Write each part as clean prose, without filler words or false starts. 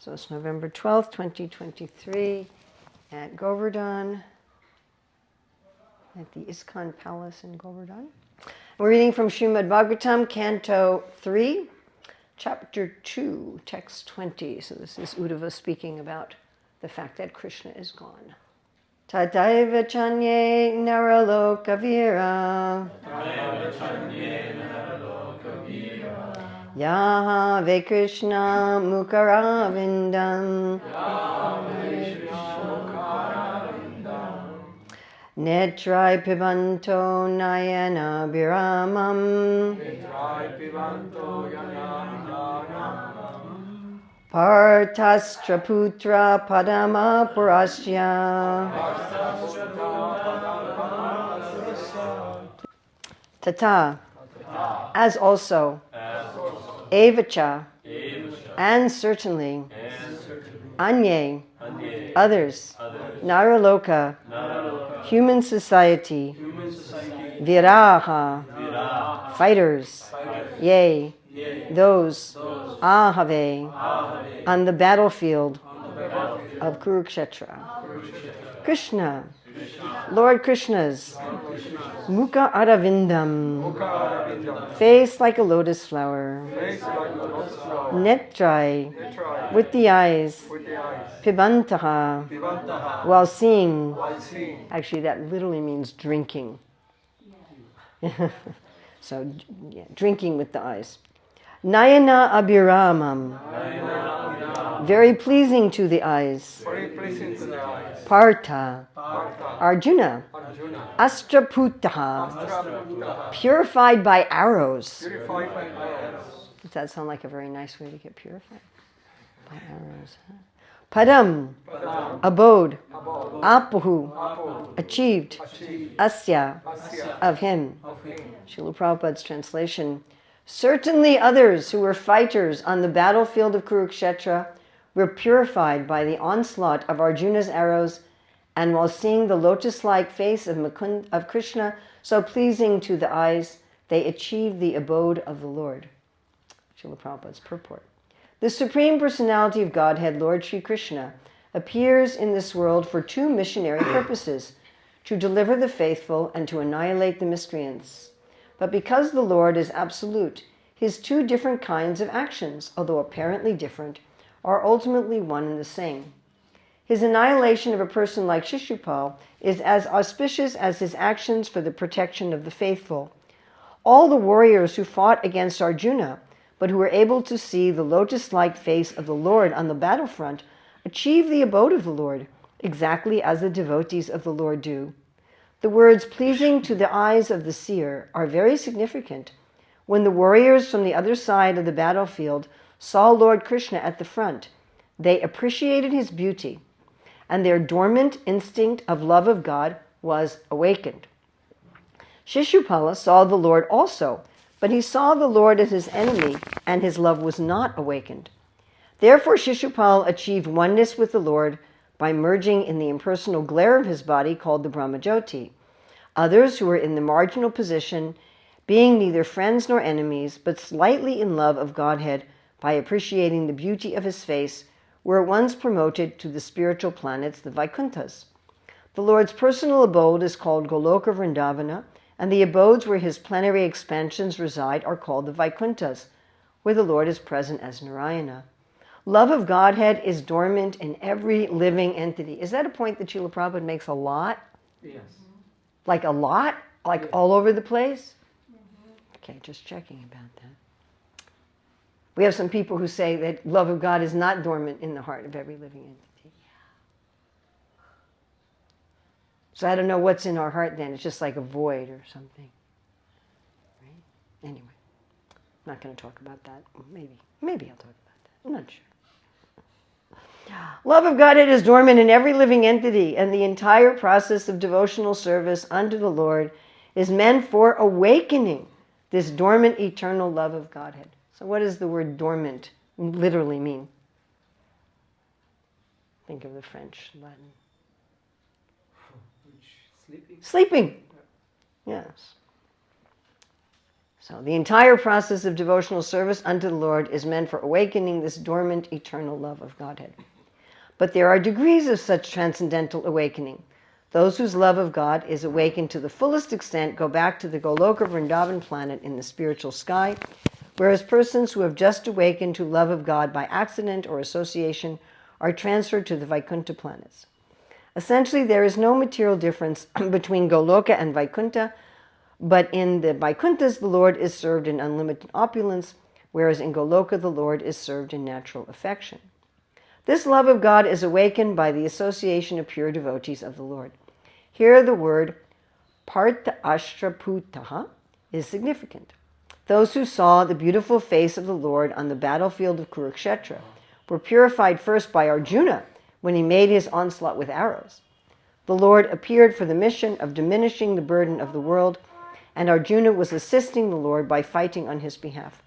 So it's November 12th, 2023 at Govardhan, at the ISKCON Palace in Govardhan. We're reading from Śrīmad-Bhāgavatam, Canto 3, Chapter 2, Text 20. So this is Uddhava speaking about the fact that Krishna is gone. Tataiva chanye naralokavira Yaha ve Krishna mukaravindam Netrai pibanto nayana biramam Parthastra putra padama purasya Tata, as also Evacha, and certainly Anye, others, Naraloka, human society, Viraha, fighters, yea, those, Ahave, on the battlefield of Kurukshetra. Krishna, Lord Krishna's Mukha Aravindam, face like a lotus flower, Netrai, with the eyes, Pibantaha, while seeing, actually that literally means drinking. So, yeah, drinking with the eyes. Nayana Abhiramam, very pleasing to the eyes. Partha, Arjuna, Astraputaha, purified by arrows. Does that sound like a very nice way to get purified? By arrows. Huh? Padam, abode. Apuhu, achieved. Asya, of him. Srila Prabhupada's translation. Certainly others who were fighters on the battlefield of Kurukshetra were purified by the onslaught of Arjuna's arrows, and while seeing the lotus-like face of Krishna, so pleasing to the eyes, they achieved the abode of the Lord. Srila Prabhupada's purport. The Supreme Personality of Godhead, Lord Sri Krishna, appears in this world for two missionary purposes, to deliver the faithful and to annihilate the miscreants. But because the Lord is absolute, his two different kinds of actions, although apparently different, are ultimately one and the same. His annihilation of a person like Shishupal is as auspicious as his actions for the protection of the faithful. All the warriors who fought against Arjuna, but who were able to see the lotus-like face of the Lord on the battlefront, achieved the abode of the Lord, exactly as the devotees of the Lord do. The words pleasing to the eyes of the seer are very significant. When the warriors from the other side of the battlefield saw Lord Krishna at the front, they appreciated his beauty, and their dormant instinct of love of God was awakened. Shishupala saw the Lord also, but he saw the Lord as his enemy, and his love was not awakened. Therefore Shishupal achieved oneness with the Lord by merging in the impersonal glare of his body called the Brahmajyoti. Others who were in the marginal position, being neither friends nor enemies, but slightly in love of Godhead by appreciating the beauty of his face, were at once promoted to the spiritual planets, the Vaikunthas. The Lord's personal abode is called Goloka Vrindavana, and the abodes where his plenary expansions reside are called the Vaikunthas, where the Lord is present as Narayana. Love of Godhead is dormant in every living entity. Is that a point that Srila Prabhupada makes a lot? Yes. Like a lot? Like all over the place? Okay, just checking about that. We have some people who say that love of God is not dormant in the heart of every living entity. So I don't know what's in our heart then. It's just like a void or something. Right? Anyway, I'm not going to talk about that. Maybe I'll talk about that. I'm not sure. Love of Godhead is dormant in every living entity, and the entire process of devotional service unto the Lord is meant for awakening this dormant eternal love of Godhead. So what does the word dormant literally mean? Think of the French, Latin. Sleeping. Sleeping. Yes. So the entire process of devotional service unto the Lord is meant for awakening this dormant eternal love of Godhead. But there are degrees of such transcendental awakening. Those whose love of God is awakened to the fullest extent go back to the Goloka Vrindavan planet in the spiritual sky, whereas persons who have just awakened to love of God by accident or association are transferred to the Vaikuntha planets. Essentially, there is no material difference between Goloka and Vaikuntha, but in the Vaikunthas, the Lord is served in unlimited opulence, whereas in Goloka, the Lord is served in natural affection. This love of God is awakened by the association of pure devotees of the Lord. Here the word partha ashtraputaha is significant. Those who saw the beautiful face of the Lord on the battlefield of Kurukshetra were purified first by Arjuna when he made his onslaught with arrows. The Lord appeared for the mission of diminishing the burden of the world, and Arjuna was assisting the Lord by fighting on his behalf.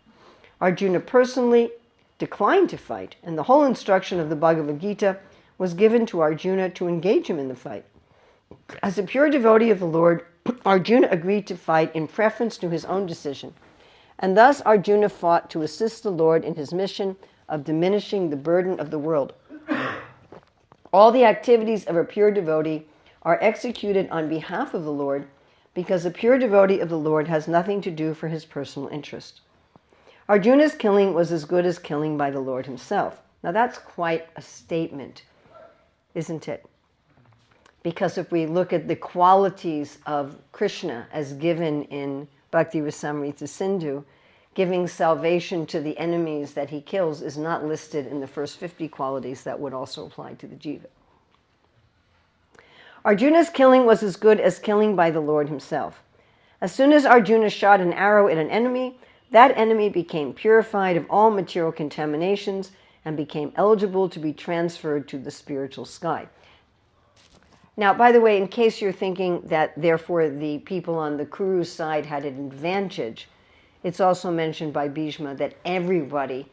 Arjuna personally declined to fight, and the whole instruction of the Bhagavad Gita was given to Arjuna to engage him in the fight. As a pure devotee of the Lord, Arjuna agreed to fight in preference to his own decision, and thus Arjuna fought to assist the Lord in his mission of diminishing the burden of the world. All the activities of a pure devotee are executed on behalf of the Lord, because a pure devotee of the Lord has nothing to do for his personal interest. Arjuna's killing was as good as killing by the Lord himself. Now that's quite a statement, isn't it? Because if we look at the qualities of Krishna as given in Bhakti Rasamrita Sindhu, giving salvation to the enemies that he kills is not listed in the first 50 qualities that would also apply to the jiva. Arjuna's killing was as good as killing by the Lord himself. As soon as Arjuna shot an arrow at an enemy, that enemy became purified of all material contaminations and became eligible to be transferred to the spiritual sky. Now, by the way, in case you're thinking that therefore the people on the Kuru's side had an advantage, it's also mentioned by Bhishma that everybody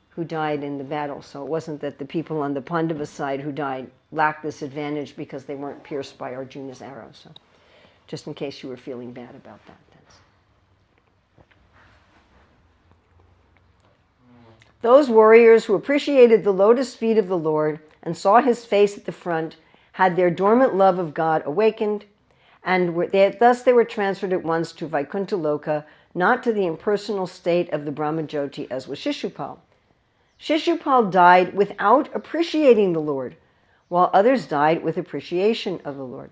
who died in the battle, so it wasn't that the people on the Pandava side who died lacked this advantage because they weren't pierced by Arjuna's arrow. So just in case you were feeling bad about that. Those warriors who appreciated the lotus feet of the Lord and saw his face at the front had their dormant love of God awakened, and thus they were transferred at once to Vaikuntha Loka, not to the impersonal state of the Brahmajyoti as was Shishupal. Shishupal died without appreciating the Lord, while others died with appreciation of the Lord.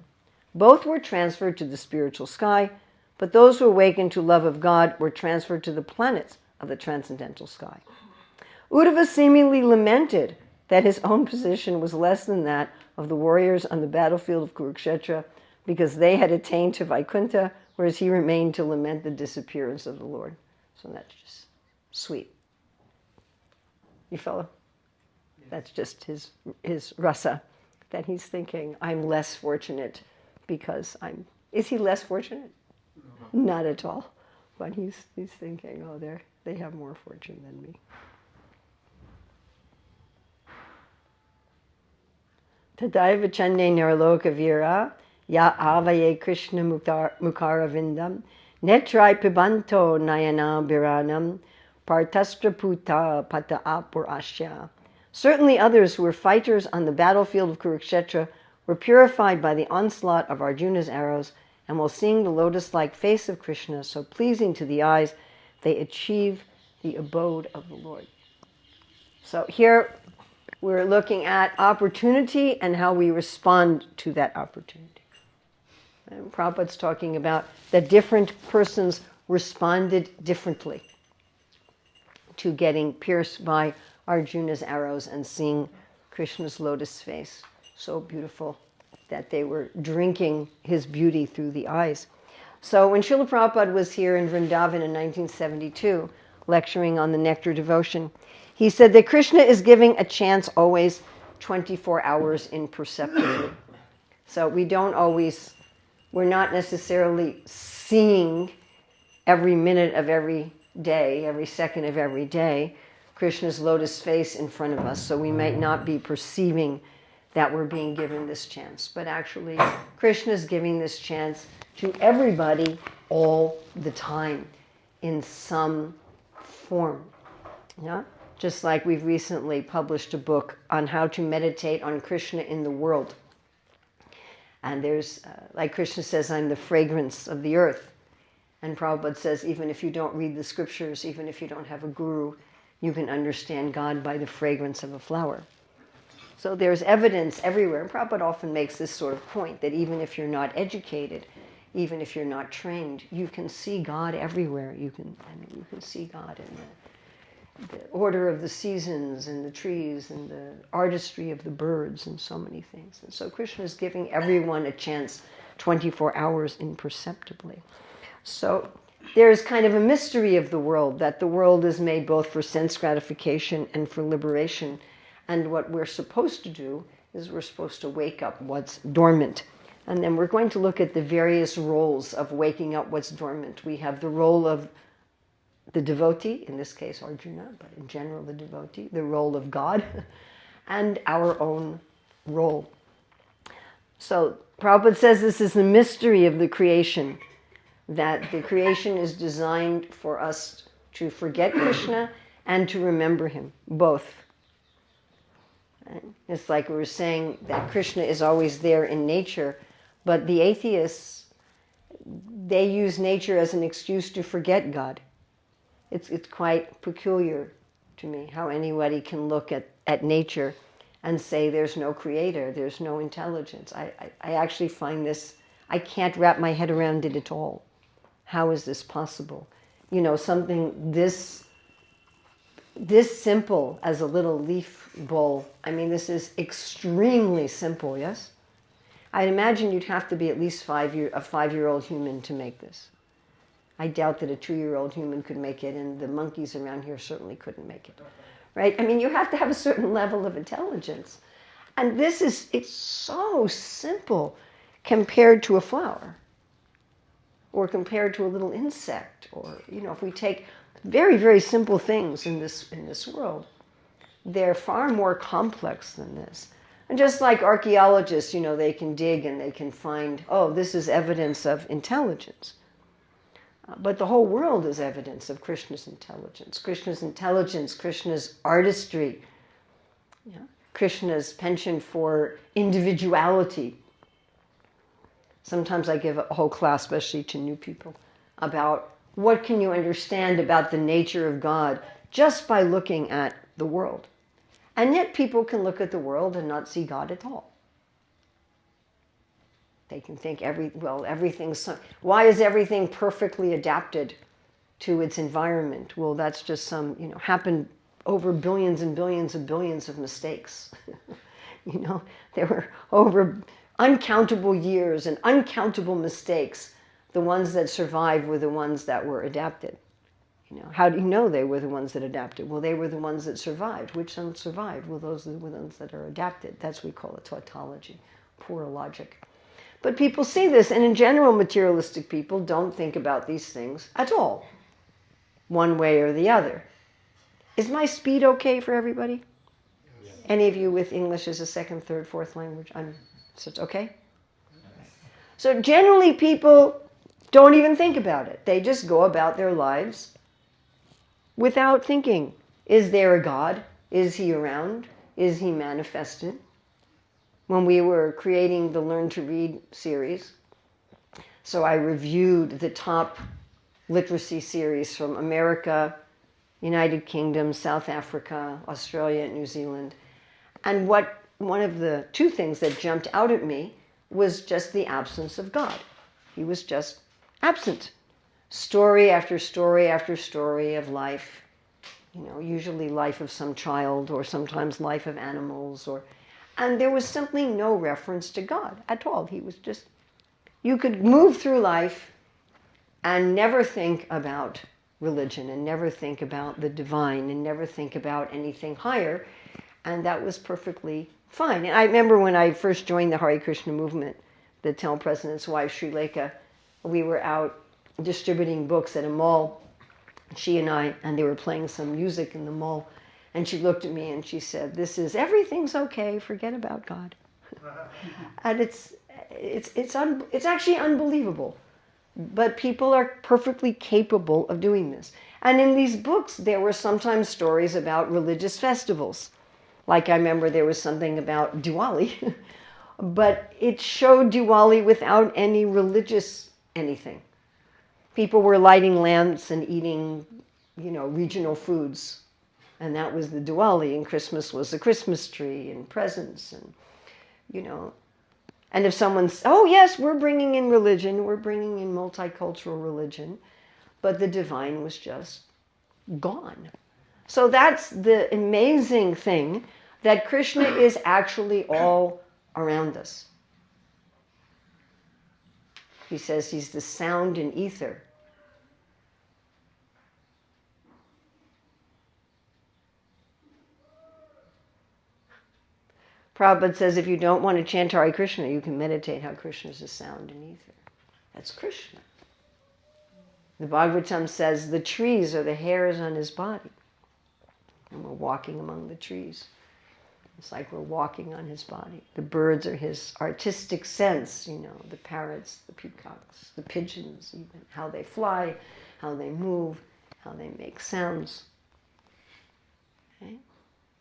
Both were transferred to the spiritual sky, but those who awakened to love of God were transferred to the planets of the transcendental sky. Uddhava seemingly lamented that his own position was less than that of the warriors on the battlefield of Kurukshetra because they had attained to Vaikuntha, whereas he remained to lament the disappearance of the Lord. So that's just sweet. You follow? That's just his rasa, that he's thinking, I'm less fortunate because I'm... Is he less fortunate? No. Not at all. But he's thinking, oh, they have more fortune than me. Tadaiva chande nirloka vira, ya avaye Krishna mukaravindam, netrai pibanto nayana biranam, partastraputa pata apurashya. Certainly others who were fighters on the battlefield of Kurukshetra were purified by the onslaught of Arjuna's arrows, and while seeing the lotus-like face of Krishna, so pleasing to the eyes, they achieve the abode of the Lord. So here we're looking at opportunity and how we respond to that opportunity. And Prabhupada's talking about that different persons responded differently to getting pierced by Arjuna's arrows and seeing Krishna's lotus face. So beautiful that they were drinking his beauty through the eyes. So when Srila Prabhupada was here in Vrindavan in 1972, lecturing on the nectar devotion, he said that Krishna is giving a chance always 24 hours imperceptibly. So we're not necessarily seeing every minute of every day, every second of every day, Krishna's lotus face in front of us. So we might not be perceiving that we're being given this chance. But actually, Krishna is giving this chance to everybody all the time. in some form. Yeah? Just like we've recently published a book on how to meditate on Krishna in the world. And there's, like Krishna says, I'm the fragrance of the earth. And Prabhupada says, even if you don't read the scriptures, even if you don't have a guru, you can understand God by the fragrance of a flower. So there's evidence everywhere. And Prabhupada often makes this sort of point, that even if you're not educated, even if you're not trained, you can see God everywhere. You can see God in the order of the seasons and the trees and the artistry of the birds and so many things. And so Krishna is giving everyone a chance 24 hours imperceptibly. So there's kind of a mystery of the world, that the world is made both for sense gratification and for liberation. And what we're supposed to do is we're supposed to wake up what's dormant. And then we're going to look at the various roles of waking up what's dormant. We have the role of the devotee, in this case Arjuna, but in general the devotee, the role of God, and our own role. So Prabhupada says this is the mystery of the creation, that the creation is designed for us to forget Krishna and to remember him, both. It's like we were saying that Krishna is always there in nature, but the atheists, they use nature as an excuse to forget God. It's quite peculiar to me how anybody can look at nature and say there's no creator, there's no intelligence. I actually find this, I can't wrap my head around it at all. How is this possible? You know, something this simple as a little leaf bowl. I mean, this is extremely simple, yes? I'd imagine you'd have to be at least a 5-year-old human to make this. I doubt that a 2-year-old human could make it, and the monkeys around here certainly couldn't make it, right? I mean, you have to have a certain level of intelligence. And it's so simple compared to a flower, or compared to a little insect, or, you know, if we take very, very simple things in this world, they're far more complex than this. And just like archaeologists, you know, they can dig and they can find, oh, this is evidence of intelligence. But the whole world is evidence of Krishna's intelligence. Krishna's artistry, yeah? Krishna's penchant for individuality. Sometimes I give a whole class, especially to new people, about what can you understand about the nature of God just by looking at the world. And yet people can look at the world and not see God at all. They can think everything's... Why is everything perfectly adapted to its environment? Well, that's just happened over billions and billions and billions of mistakes. You know, there were over uncountable years and uncountable mistakes. The ones that survived were the ones that were adapted. You know, how do you know they were the ones that adapted? Well, they were the ones that survived. Which ones survived? Well, those were the ones that are adapted. That's what we call a tautology, poor logic. But people see this, and in general, materialistic people don't think about these things at all, one way or the other. Is my speed okay for everybody? Yes. Any of you with English as a second, third, fourth language? So it's okay? So generally, people don't even think about it. They just go about their lives without thinking. Is there a God? Is he around? Is he manifested? When we were creating the Learn to Read series, so I reviewed the top literacy series from America, United Kingdom, South Africa, Australia, New Zealand. And one of the two things that jumped out at me was just the absence of God. He was just absent. Story after story after story of life, you know, usually life of some child or sometimes life of animals, and there was simply no reference to God at all. He was just, you could move through life and never think about religion and never think about the divine and never think about anything higher, and that was perfectly fine. And I remember when I first joined the Hare Krishna movement, the Temple President's wife, Sri Lekha, we were out distributing books at a mall, she and I, and they were playing some music in the mall. And she looked at me and she said, everything's okay, forget about God. And it's actually unbelievable But people are perfectly capable of doing this. And in these books, there were sometimes stories about religious festivals. Like I remember there was something about Diwali, but it showed Diwali without any religious anything. People were lighting lamps and eating, regional foods. And that was the Diwali, and Christmas was the Christmas tree and presents and, And if someone's, oh yes, we're bringing in religion, we're bringing in multicultural religion, but the divine was just gone. So that's the amazing thing, that Krishna is actually all around us. He says he's the sound and ether. Prabhupada says if you don't want to chant Hare Krishna, you can meditate how Krishna is the sound and ether. That's Krishna. The Bhagavatam says the trees are the hairs on his body. And we're walking among the trees. It's like we're walking on his body. The birds are his artistic sense, the parrots, the peacocks, the pigeons even, how they fly, how they move, how they make sounds. Okay?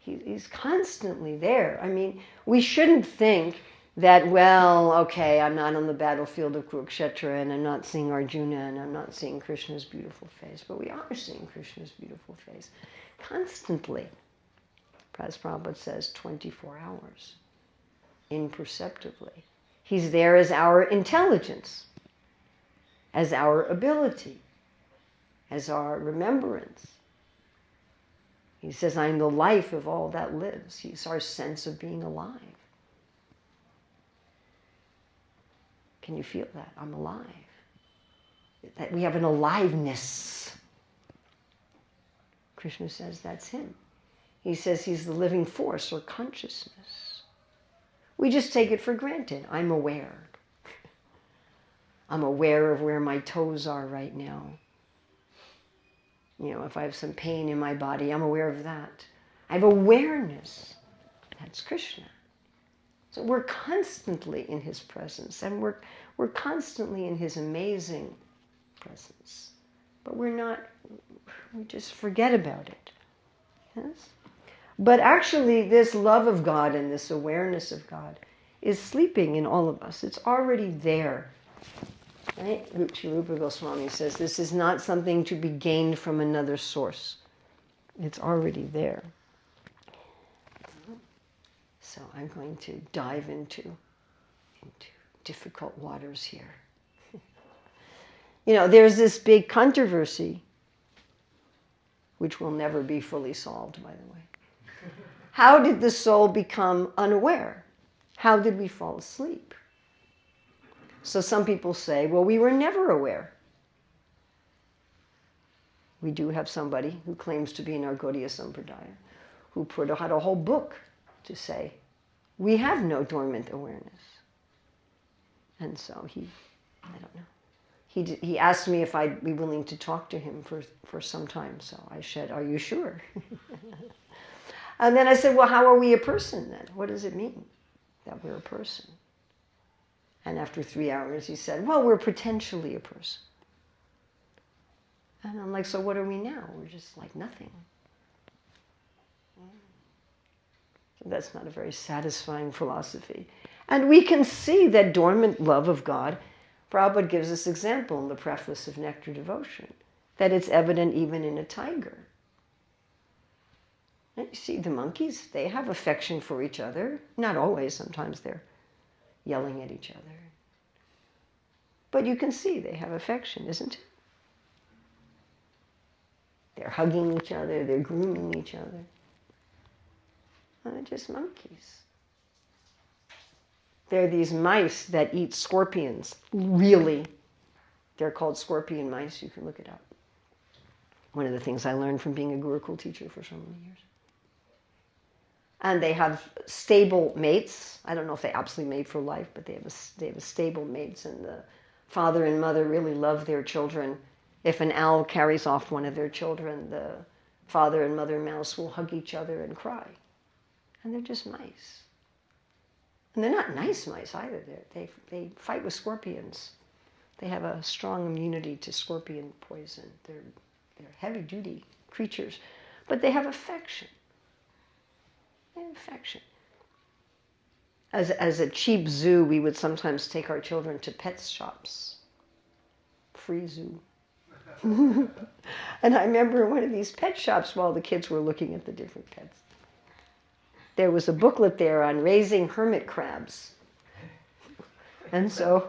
He's constantly there. I mean, we shouldn't think that, well, okay, I'm not on the battlefield of Kurukshetra and I'm not seeing Arjuna and I'm not seeing Krishna's beautiful face. But we are seeing Krishna's beautiful face constantly. As Prabhupada says, 24 hours, imperceptibly. He's there as our intelligence, as our ability, as our remembrance. He says, I'm the life of all that lives. He's our sense of being alive. Can you feel that? I'm alive. That we have an aliveness. Krishna says that's him. He says he's the living force or consciousness. We just take it for granted. I'm aware. I'm aware of where my toes are right now. If I have some pain in my body, I'm aware of that. I have awareness. That's Krishna. So we're constantly in his presence, and we're constantly in his amazing presence. But we just forget about it. Yes? But actually, this love of God and this awareness of God is sleeping in all of us. It's already there. Right? Rupa Goswami says this is not something to be gained from another source. It's already there. So I'm going to dive into difficult waters here. There's this big controversy, which will never be fully solved, by the way. How did the soul become unaware? How did we fall asleep? So some people say, well, we were never aware. We do have somebody who claims to be in our Gaudiya Sampradaya who put out a whole book to say, we have no dormant awareness. And so I don't know. He asked me if I'd be willing to talk to him for some time. So I said, are you sure? And then I said, well, how are we a person then? What does it mean that we're a person? And after 3 hours, he said, well, we're potentially a person. And I'm like, so what are we now? We're just like nothing. So that's not a very satisfying philosophy. And we can see that dormant love of God. Prabhupada gives us example in the preface of Nectar Devotion, that it's evident even in a tiger. And you see the monkeys, they have affection for each other. Not always, sometimes they're yelling at each other. But you can see they have affection, isn't it? They're hugging each other, they're grooming each other. Well, they're just monkeys. They're these mice that eat scorpions. Really. They're called scorpion mice. You can look it up. One of the things I learned from being a Gurukul teacher for so many years. And they have stable mates. I don't know if they absolutely mate for life, but they have a stable mates, and the father and mother really love their children. If an owl carries off one of their children, the father and mother mouse will hug each other and cry. And they're just mice. And they're not nice mice either. They fight with scorpions. They have a strong immunity to scorpion poison. They're heavy-duty creatures, but they have affection. They have affection. As a cheap zoo, we would sometimes take our children to pet shops. Free zoo. And I remember in one of these pet shops, while the kids were looking at the different pets, there was a booklet there on raising hermit crabs. And so,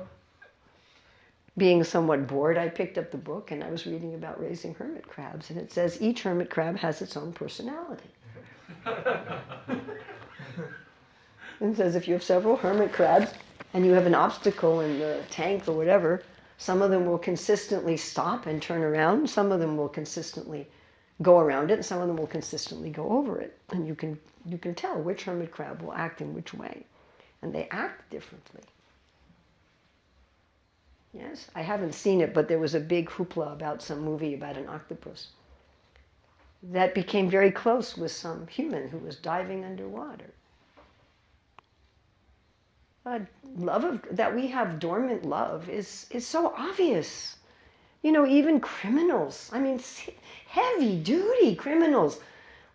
being somewhat bored, I picked up the book and I was reading about raising hermit crabs. And it says each hermit crab has its own personality. And it says if you have several hermit crabs and you have an obstacle in the tank or whatever, some of them will consistently stop and turn around. Some of them will consistently go around it. And some of them will consistently go over it. And you can tell which hermit crab will act in which way. And they act differently. Yes, I haven't seen it, but there was a big hoopla about some movie about an octopus that became very close with some human who was diving underwater. That we have dormant love is so obvious. You know, even criminals, I mean, heavy-duty criminals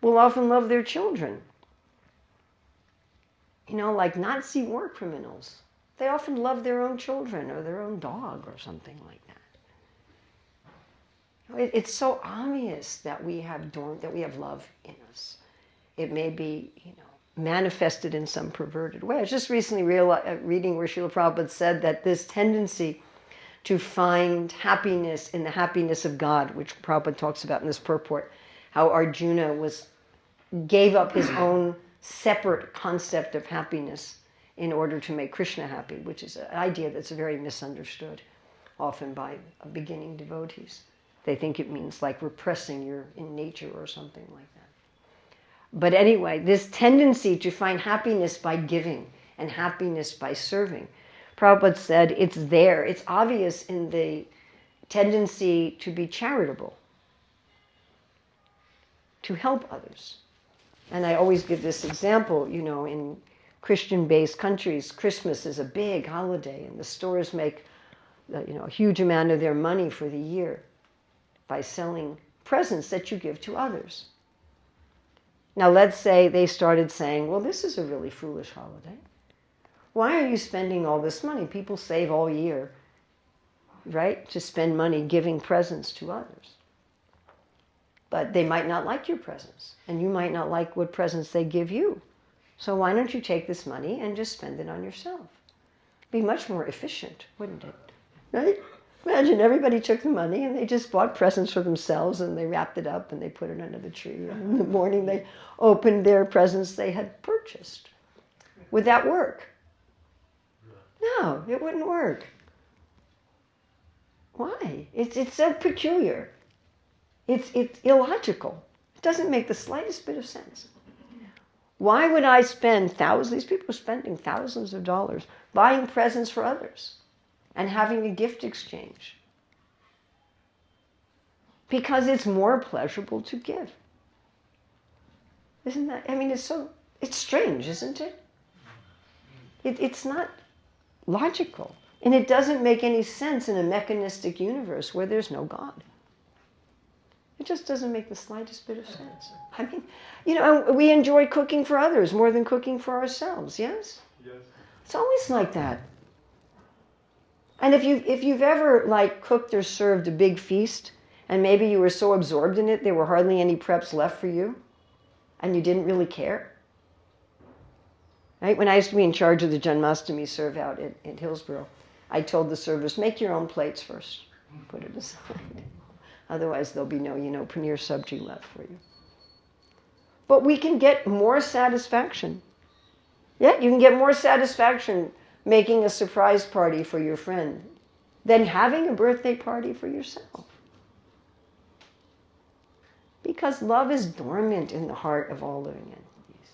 will often love their children. You know, like Nazi war criminals. They often love their own children or their own dog or something like that. It's so obvious that we have love in us. It may be, manifested in some perverted way. I was just recently reading where Srila Prabhupada said that this tendency to find happiness in the happiness of God, which Prabhupada talks about in this purport, how Arjuna gave up his own separate concept of happiness in order to make Krishna happy, which is an idea that's very misunderstood often by beginning devotees. They think it means like repressing your in nature or something like that. But anyway, this tendency to find happiness by giving and happiness by serving, Prabhupada said it's there. It's obvious in the tendency to be charitable, to help others. And I always give this example, in Christian-based countries, Christmas is a big holiday, and the stores make, a huge amount of their money for the year by selling presents that you give to others. Now, let's say they started saying, well, this is a really foolish holiday. Why are you spending all this money? People save all year, right, to spend money giving presents to others. But they might not like your presents, and you might not like what presents they give you. So why don't you take this money and just spend it on yourself? Be much more efficient, wouldn't it? Right? Imagine everybody took the money and they just bought presents for themselves and they wrapped it up and they put it under the tree. And in the morning they opened their presents they had purchased. Would that work? No, it wouldn't work. Why? It's so peculiar. It's illogical. It doesn't make the slightest bit of sense. Why would I spend thousands? These people are spending thousands of dollars buying presents for others and having a gift exchange. Because it's more pleasurable to give. Isn't that? I mean, it's strange, isn't it? It's not logical. And it doesn't make any sense in a mechanistic universe where there's no God. It just doesn't make the slightest bit of sense. I mean, we enjoy cooking for others more than cooking for ourselves, yes? Yes. It's always like that. And if you've ever cooked or served a big feast, and maybe you were so absorbed in it there were hardly any preps left for you, and you didn't really care. Right? When I used to be in charge of the Janmashtami serve out at Hillsborough, I told the servers, make your own plates first. Put it aside. Otherwise there'll be no, paneer sabji left for you. But we can get more satisfaction. Yeah, you can get more satisfaction making a surprise party for your friend than having a birthday party for yourself. Because love is dormant in the heart of all living entities.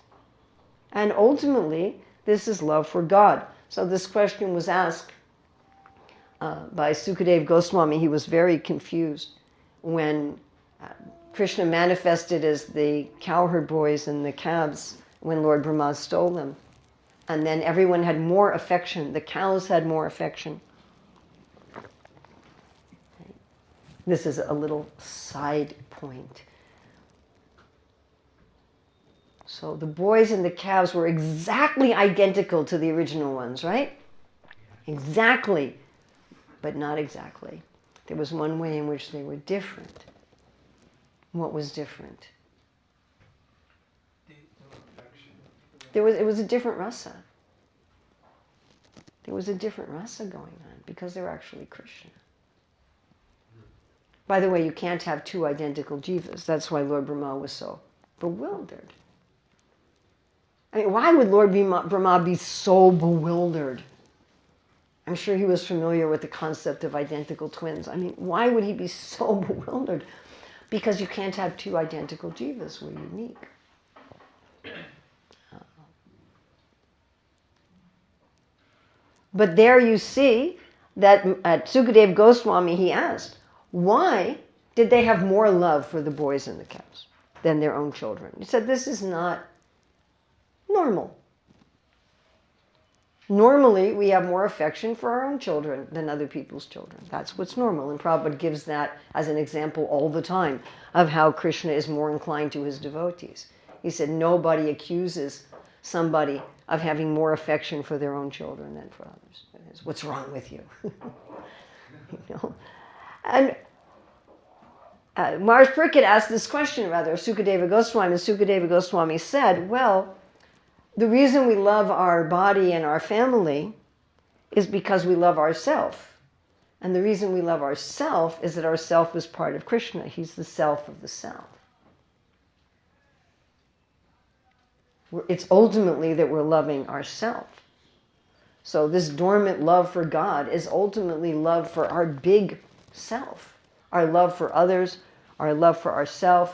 And ultimately, this is love for God. So this question was asked by Sukadeva Goswami. He was very confused when Krishna manifested as the cowherd boys and the calves when Lord Brahma stole them. And then everyone had more affection. The cows had more affection. This is a little side point. So the boys and the calves were exactly identical to the original ones, right? Exactly, but not exactly. There was one way in which they were different. What was different? It was a different rasa. There was a different rasa going on because they were actually Krishna. By the way, you can't have two identical jivas. That's why Lord Brahma was so bewildered. I mean, why would Lord Brahma be so bewildered? I'm sure he was familiar with the concept of identical twins. I mean, why would he be so bewildered? Because you can't have two identical jivas. We're unique. But there you see that at Sukadeva Goswami, he asked, why did they have more love for the boys and the cows than their own children? He said, this is not normal. Normally, we have more affection for our own children than other people's children. That's what's normal. And Prabhupada gives that as an example all the time of how Krishna is more inclined to his devotees. He said, nobody accuses somebody of having more affection for their own children than for others. What's wrong with you? You know? And Maharaj Pariksit asked this question, rather, of Sukadeva Goswami, and Sukadeva Goswami said, well, the reason we love our body and our family is because we love ourself. And the reason we love ourself is that ourself is part of Krishna. He's the self of the self. It's ultimately that we're loving ourself. So this dormant love for God is ultimately love for our big self. Our love for others, our love for ourselves,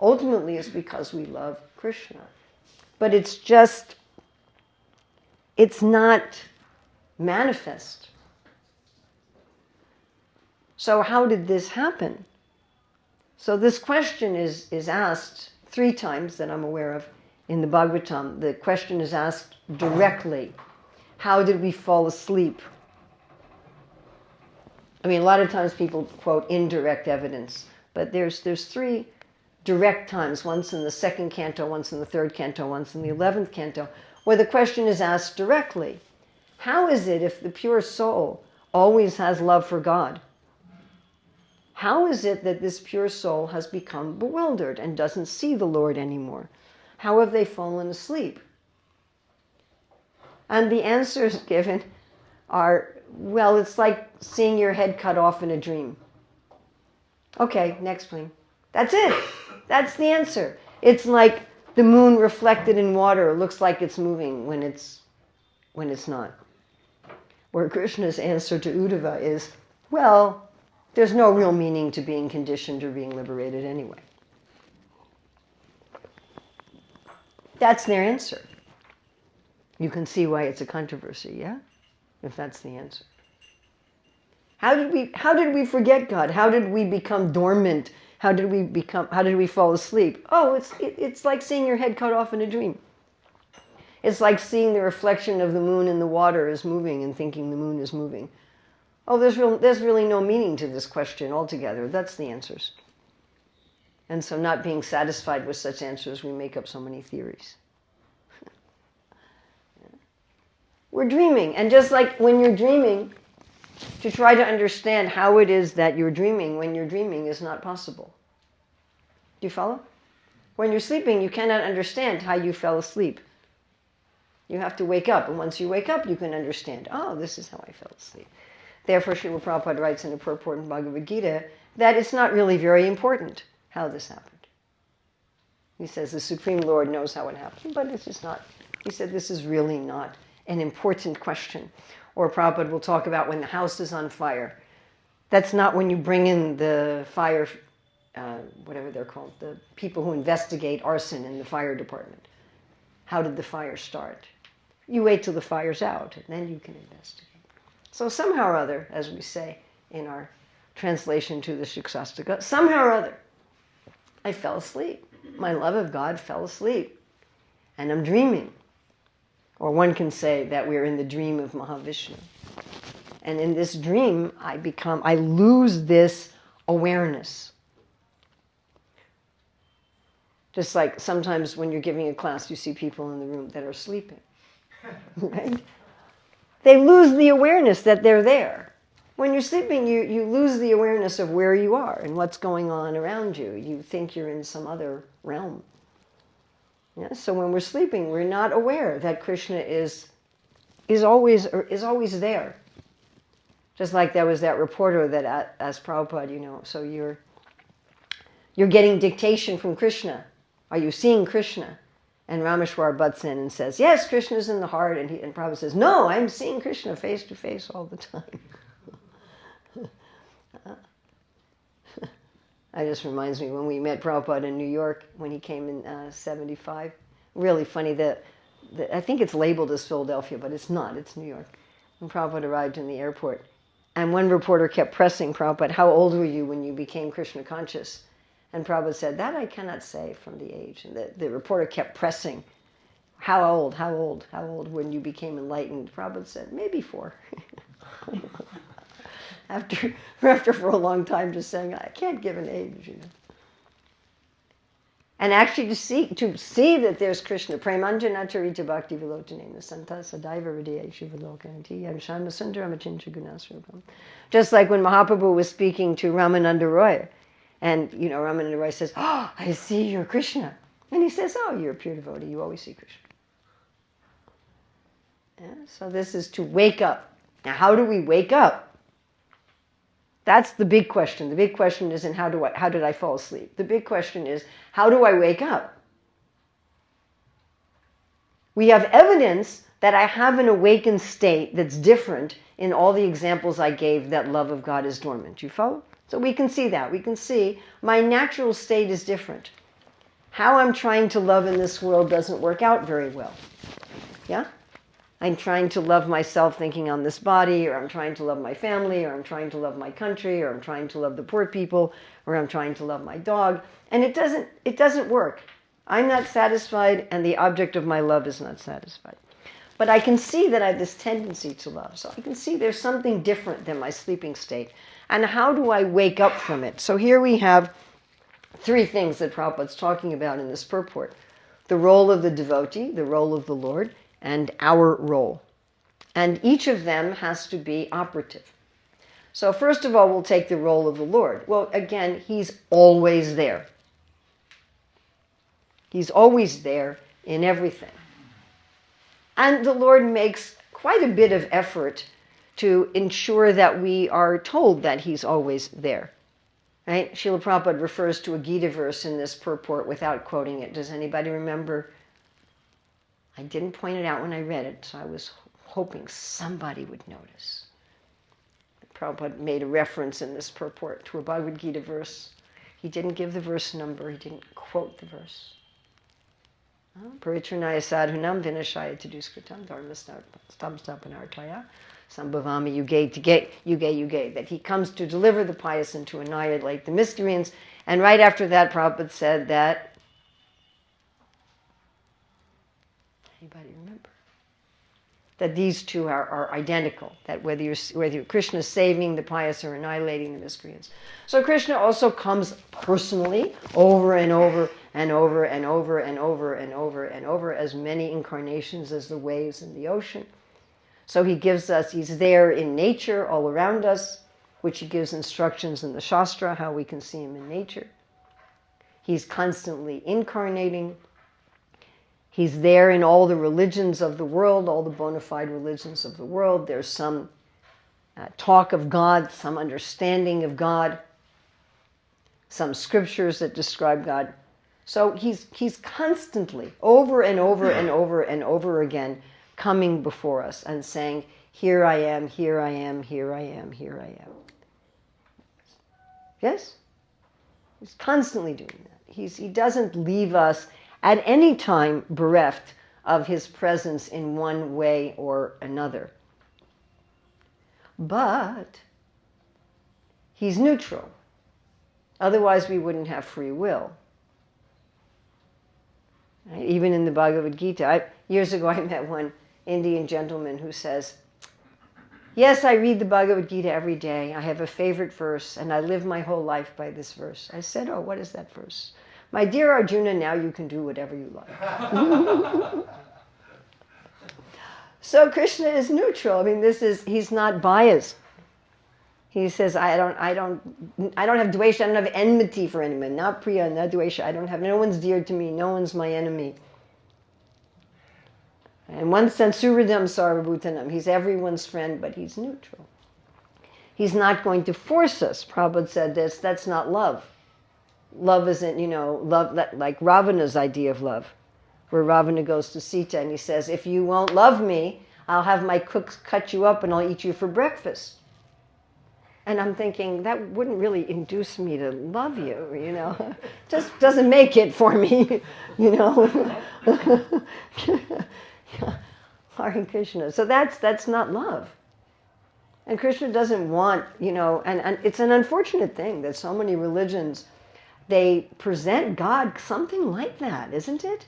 ultimately is because we love Krishna. But it's not manifest. So how did this happen? So this question is asked 3 times that I'm aware of in the Bhagavatam. The question is asked directly. How did we fall asleep? I mean, a lot of times people quote indirect evidence, but there's 3 direct times, once in the 2nd canto, once in the 3rd canto, once in the 11th canto, where the question is asked directly. How is it if the pure soul always has love for God? How is it that this pure soul has become bewildered and doesn't see the Lord anymore? How have they fallen asleep? And the answers given are, well, it's like seeing your head cut off in a dream. Okay, next please. That's it. That's the answer. It's like the moon reflected in water looks like it's moving when it's not. Where Krishna's answer to Uddhava is, well, there's no real meaning to being conditioned or being liberated anyway. That's their answer. You can see why it's a controversy, yeah? If that's the answer. How did we forget God? How did we become dormant? How did we fall asleep? Oh, it's like seeing your head cut off in a dream. It's like seeing the reflection of the moon in the water is moving and thinking the moon is moving. Oh, there's really no meaning to this question altogether. That's the answers. And so not being satisfied with such answers, we make up so many theories. We're dreaming. And just like when you're dreaming, to try to understand how it is that you're dreaming when you're dreaming is not possible. Do you follow? When you're sleeping, you cannot understand how you fell asleep. You have to wake up. And once you wake up, you can understand, oh, this is how I fell asleep. Therefore, Srila Prabhupada writes in the purport in Bhagavad Gita that it's not really very important how this happened. He says the Supreme Lord knows how it happened, but it's just not. He said this is really not an important question. Or Prabhupada will talk about when the house is on fire. That's not when you bring in the fire, whatever they're called, the people who investigate arson in the fire department. How did the fire start? You wait till the fire's out, and then you can investigate. So somehow or other, as we say in our translation to the Shikshashtaka, somehow or other, I fell asleep. My love of God fell asleep. And I'm dreaming. Or one can say that we're in the dream of Mahavishnu. And in this dream, I lose this awareness. Just like sometimes when you're giving a class, you see people in the room that are sleeping, right? They lose the awareness that they're there. When you're sleeping, you lose the awareness of where you are and what's going on around you. You think you're in some other realm. Yeah? So when we're sleeping, we're not aware that Krishna is always there. Just like there was that reporter that asked Prabhupada, so you're getting dictation from Krishna. Are you seeing Krishna? And Rameshwar butts in and says, yes, Krishna's in the heart. And Prabhupada says, no, I'm seeing Krishna face to face all the time. That just reminds me when we met Prabhupada in New York when he came in 75. Really funny that I think it's labeled as Philadelphia, but it's not. It's New York. When Prabhupada arrived in the airport. And one reporter kept pressing Prabhupada, how old were you when you became Krishna conscious? And Prabhupada said, that I cannot say from the age. And the reporter kept pressing, how old when you became enlightened? Prabhupada said, maybe 4. after for a long time just saying, I can't give an age. And actually to see that there's Krishna, Premanjana Charita Bhakti Vilotanena Santa Sadaiva Hridaya Shivalokanati Yamshama Sundaramachincha Gunasrupam. Just like when Mahaprabhu was speaking to Ramananda Roy, and Ramananda Roy says, oh, I see you're Krishna. And he says, oh, you're a pure devotee, you always see Krishna. Yeah, so this is to wake up. Now how do we wake up? That's the big question. The big question isn't how did I fall asleep? The big question is, how do I wake up? We have evidence that I have an awakened state that's different in all the examples I gave that love of God is dormant. You follow? So we can see that. We can see my natural state is different. How I'm trying to love in this world doesn't work out very well. Yeah? I'm trying to love myself thinking on this body, or I'm trying to love my family, or I'm trying to love my country, or I'm trying to love the poor people, or I'm trying to love my dog. And it doesn't work. I'm not satisfied, and the object of my love is not satisfied. But I can see that I have this tendency to love. So I can see there's something different than my sleeping state. And how do I wake up from it? So here we have 3 things that Prabhupada's talking about in this purport. The role of the devotee, the role of the Lord, and our role. And each of them has to be operative. So first of all, we'll take the role of the Lord. Well, again, he's always there. He's always there in everything. And the Lord makes quite a bit of effort to ensure that we are told that he's always there. Right? Srila Prabhupada refers to a Gita verse in this purport without quoting it. Does anybody remember? I didn't point it out when I read it, so I was hoping somebody would notice. Prabhupada made a reference in this purport to a Bhagavad Gita verse. He didn't give the verse number, he didn't quote the verse. Paritranaya sadhunam vinashaya taduskritam dharmastamstapanartaya sambhavami yuge, that he comes to deliver the pious and to annihilate the miscreants. And right after that, Prabhupada said that, anybody remember? That these two are identical, that whether you're Krishna saving the pious or annihilating the miscreants. So Krishna also comes personally over and over and over and over and over and over and over, as many incarnations as the waves in the ocean. So he's there in nature all around us, which he gives instructions in the Shastra, how we can see him in nature. He's constantly incarnating. He's there in all the religions of the world, all the bona fide religions of the world. There's some talk of God, some understanding of God, some scriptures that describe God. So he's constantly, over and over and over and over again, coming before us and saying, here I am, here I am, here I am, here I am. Yes? He's constantly doing that. He doesn't leave us at any time bereft of his presence in one way or another. But he's neutral. Otherwise we wouldn't have free will. Right? Even in the Bhagavad Gita, years ago I met one Indian gentleman who says, Yes, I read the Bhagavad Gita every day. I have a favorite verse, and I live my whole life by this verse. I said, oh, what is that verse? My dear Arjuna, now you can do whatever you like. So Krishna is neutral. I mean, he's not biased. He says, I don't have dvesha, I don't have enmity for anyone. Not priya, not dvesha. No one's dear to me. No one's my enemy. In one sense, suhridam sarvabhutanam. He's everyone's friend, but he's neutral. He's not going to force us. Prabhupada said this, that's not love. Love isn't, love like Ravana's idea of love, where Ravana goes to Sita and he says, if you won't love me, I'll have my cooks cut you up and I'll eat you for breakfast. And I'm thinking, that wouldn't really induce me to love you, Just doesn't make it for me, Hare Krishna. So that's not love. And Krishna doesn't want, and it's an unfortunate thing that so many religions, they present God something like that, isn't it?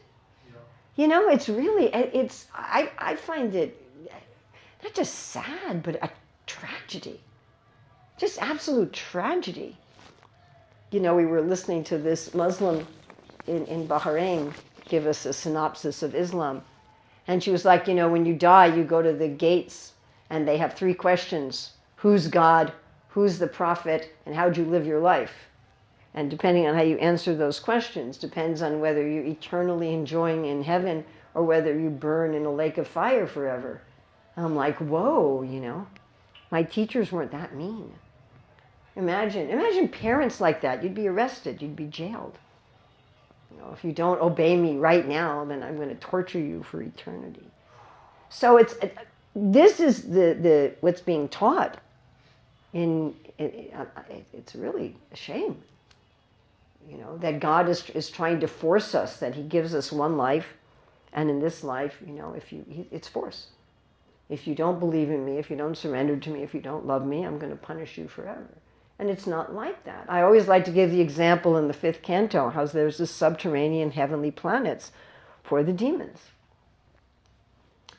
Yeah. It's really, I find it not just sad, but a tragedy. Just absolute tragedy. We were listening to this Muslim in Bahrain give us a synopsis of Islam. And she was like, when you die, you go to the gates and they have 3 questions. Who's God? Who's the prophet? And how'd you live your life? And depending on how you answer those questions, depends on whether you're eternally enjoying in heaven or whether you burn in a lake of fire forever. And I'm like, whoa, my teachers weren't that mean. Imagine parents like that. You'd be arrested. You'd be jailed. If you don't obey me right now, then I'm going to torture you for eternity. So this is the what's being taught. It's really a shame. That God is trying to force us, that he gives us one life, and in this life, it's force. If you don't believe in me, if you don't surrender to me, if you don't love me, I'm going to punish you forever. And it's not like that. I always like to give the example in the 5th canto, how there's this subterranean heavenly planets for the demons.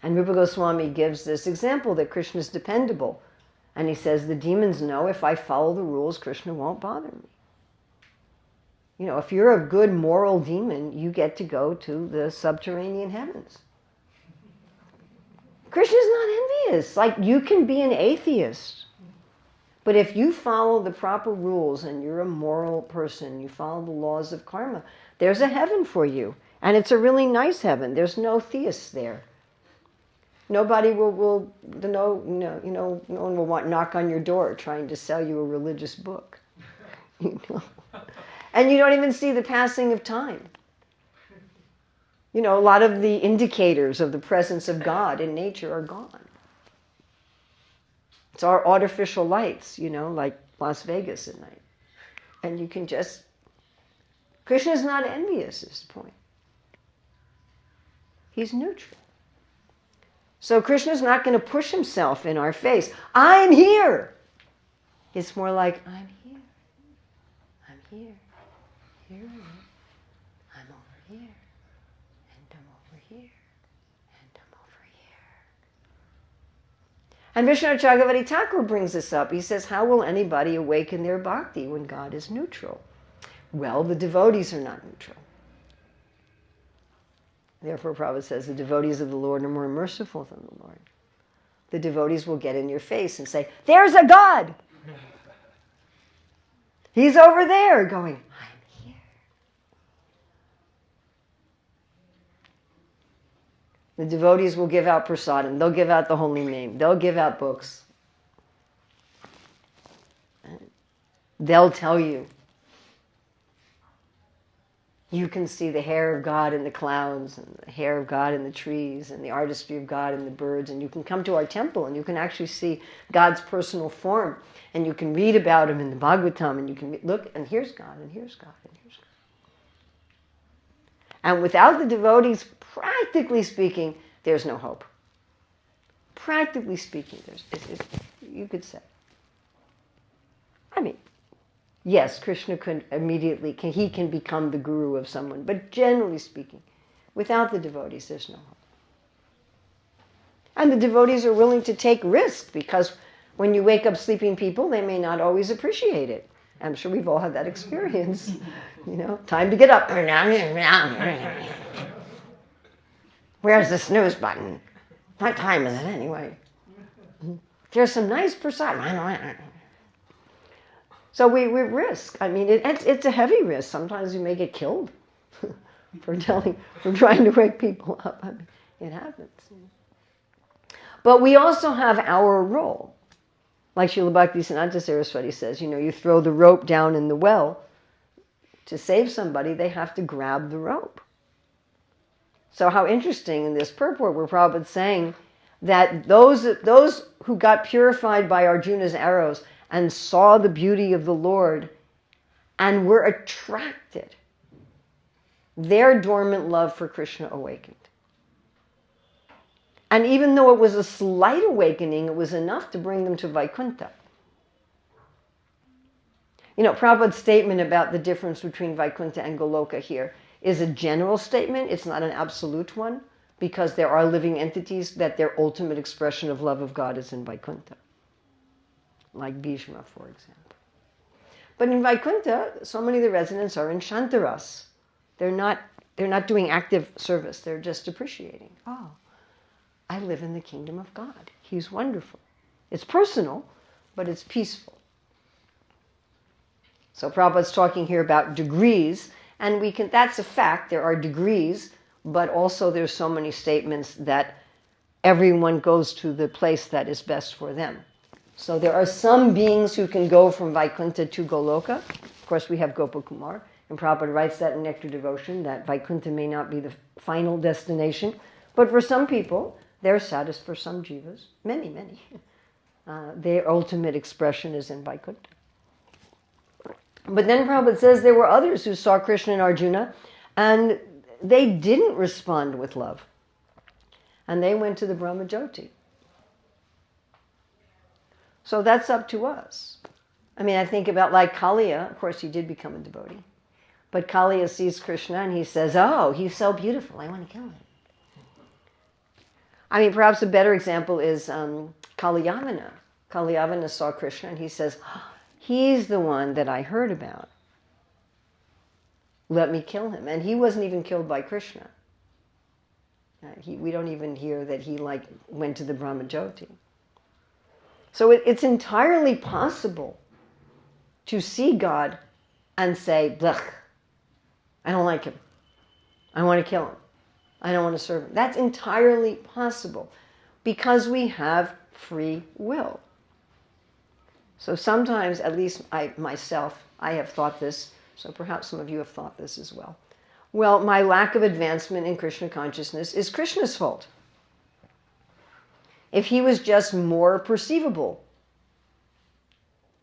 And Rupa Goswami gives this example that Krishna is dependable. And he says, the demons know if I follow the rules, Krishna won't bother me. If you're a good moral demon, you get to go to the subterranean heavens. Krishna's not envious. Like, you can be an atheist. But if you follow the proper rules and you're a moral person, you follow the laws of karma, there's a heaven for you. And it's a really nice heaven. There's no theists there. Nobody no one will knock on your door trying to sell you a religious book. And you don't even see the passing of time. A lot of the indicators of the presence of God in nature are gone. It's our artificial lights, like Las Vegas at night. And you can just... Krishna's not envious, is the point. He's neutral. So Krishna's not going to push himself in our face. I'm here! It's more like, I'm here. I'm here. Here I am. I'm over here. And I'm over here. And I'm over here. And Vishnu Chakravarti Thakur brings this up. He says, how will anybody awaken their bhakti when God is neutral? Well, the devotees are not neutral. Therefore, Prabhupada says, the devotees of the Lord are more merciful than the Lord. The devotees will get in your face and say, there's a God! He's over there, going, I'm here. The devotees will give out prasadam. They'll give out the holy name. They'll give out books. They'll tell you. You can see the hair of God in the clouds, and the hair of God in the trees, and the artistry of God in the birds. And you can come to our temple, and you can actually see God's personal form. And you can read about him in the Bhagavatam, and you can look, and here's God, and here's God, and here's God. And without the devotees, practically speaking, there's no hope. Practically speaking, you could say. I mean, yes, Krishna can become the guru of someone, but generally speaking, without the devotees, there's no hope. And the devotees are willing to take risk, because when you wake up sleeping people, they may not always appreciate it. I'm sure we've all had that experience. Time to get up. Where's the snooze button? What time is it anyway? There's some nice prasad. So we risk. I mean, it's a heavy risk. Sometimes you may get killed for trying to wake people up. I mean, it happens. But we also have our role. Like Srila Bhaktisiddhanta Saraswati says, you throw the rope down in the well. To save somebody, they have to grab the rope. So how interesting in this purport where Prabhupada's saying that those who got purified by Arjuna's arrows and saw the beauty of the Lord and were attracted, their dormant love for Krishna awakened. And even though it was a slight awakening, it was enough to bring them to Vaikuntha. Prabhupada's statement about the difference between Vaikuntha and Goloka here is a general statement. It's not an absolute one, because there are living entities that their ultimate expression of love of God is in Vaikuntha. Like Bhishma, for example. But in Vaikuntha, so many of the residents are in Shantaras. They're not doing active service. They're just appreciating. Oh, I live in the kingdom of God. He's wonderful. It's personal, but it's peaceful. So Prabhupada's talking here about degrees, and that's a fact, there are degrees, but also there's so many statements that everyone goes to the place that is best for them. So there are some beings who can go from Vaikuntha to Goloka. Of course, we have Gopakumar, and Prabhupada writes that in Nectar Devotion, that Vaikuntha may not be the final destination, but for some people, they're saddest for some jivas, many, their ultimate expression is in Vaikuntha. But then Prabhupada says there were others who saw Krishna and Arjuna, and they didn't respond with love. And they went to the Brahmajyoti. So that's up to us. I mean, I think about like Kaliya. Of course, he did become a devotee. But Kaliya sees Krishna and he says, oh, he's so beautiful, I want to kill him. I mean, perhaps a better example is Kalyavana. Kalyavana saw Krishna and he says, oh, he's the one that I heard about. Let me kill him. And he wasn't even killed by Krishna. We don't even hear that he went to the Brahmajyoti. So it's entirely possible to see God and say, blech, I don't like him. I want to kill him. I don't want to serve him. That's entirely possible because we have free will. So sometimes, at least I have thought this, so perhaps some of you have thought this as well. Well, my lack of advancement in Krishna consciousness is Krishna's fault. If he was just more perceivable,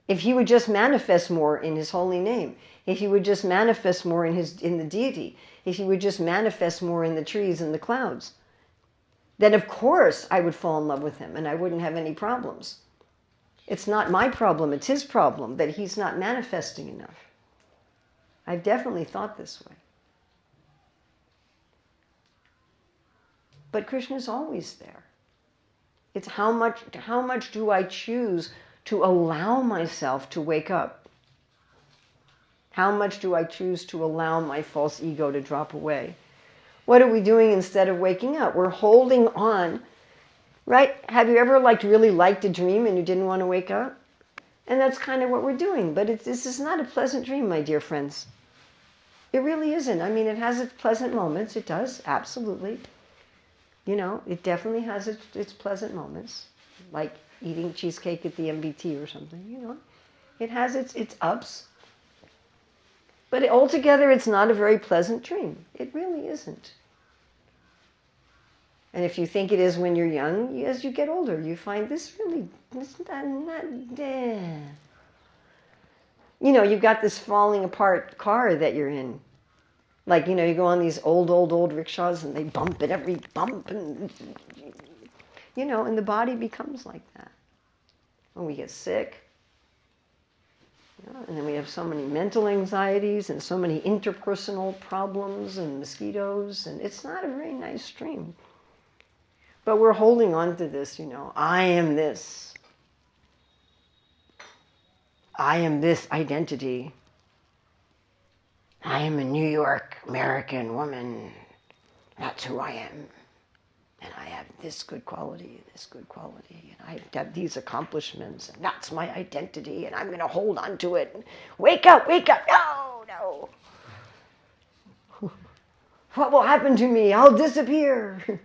if he would just manifest more in his holy name, if he would just manifest more in the deity, if he would just manifest more in the trees and the clouds, then of course I would fall in love with him and I wouldn't have any problems. It's not my problem, it's his problem that he's not manifesting enough. I've definitely thought this way. But Krishna's always there. It's how much do I choose to allow myself to wake up? How much do I choose to allow my false ego to drop away? What are we doing instead of waking up? We're holding on, right? Have you ever really liked a dream and you didn't want to wake up? And that's kind of what we're doing. But this is not a pleasant dream, my dear friends. It really isn't. I mean, it has its pleasant moments. It does, absolutely. It definitely has its pleasant moments, like eating cheesecake at the MBT or something, It has its ups. But altogether, it's not a very pleasant dream. It really isn't. And if you think it is when you're young, as you get older, you find this really, it's not you've got this falling apart car that you're in. You go on these old rickshaws and they bump at every bump and, and the body becomes like that. When we get sick, and then we have so many mental anxieties and so many interpersonal problems and mosquitoes, and it's not a very nice dream. But we're holding on to this, I am this. I am this identity. I am a New York American woman. That's who I am. And I have this good quality, and I have these accomplishments, and that's my identity, and I'm going to hold on to it. Wake up, no. What will happen to me? I'll disappear.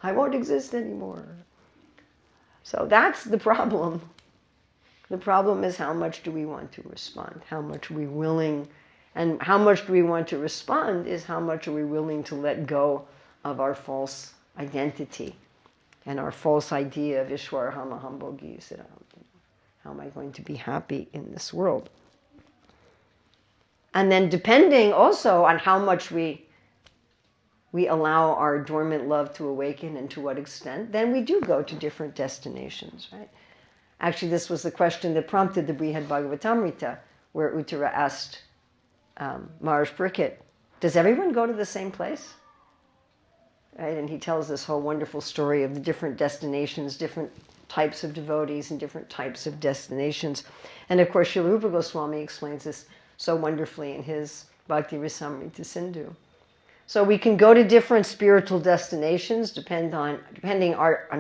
I won't exist anymore. So that's the problem. The problem is, how much do we want to respond? How much are we willing? And how much do we want to respond is how much are we willing to let go of our false identity and our false idea of Ishwar Hamaham Bhogi. How am I going to be happy in this world? And then depending also on how much we allow our dormant love to awaken and to what extent, then we do go to different destinations, right? Actually, this was the question that prompted the Brihad Bhagavatamrita, where Uttara asked Maharaj Parikshit, does everyone go to the same place? Right? And he tells this whole wonderful story of the different destinations, different types of devotees and different types of destinations. And of course, Srila Rupa Goswami explains this so wonderfully in his Bhakti Rasamrita Sindhu. So we can go to different spiritual destinations depending on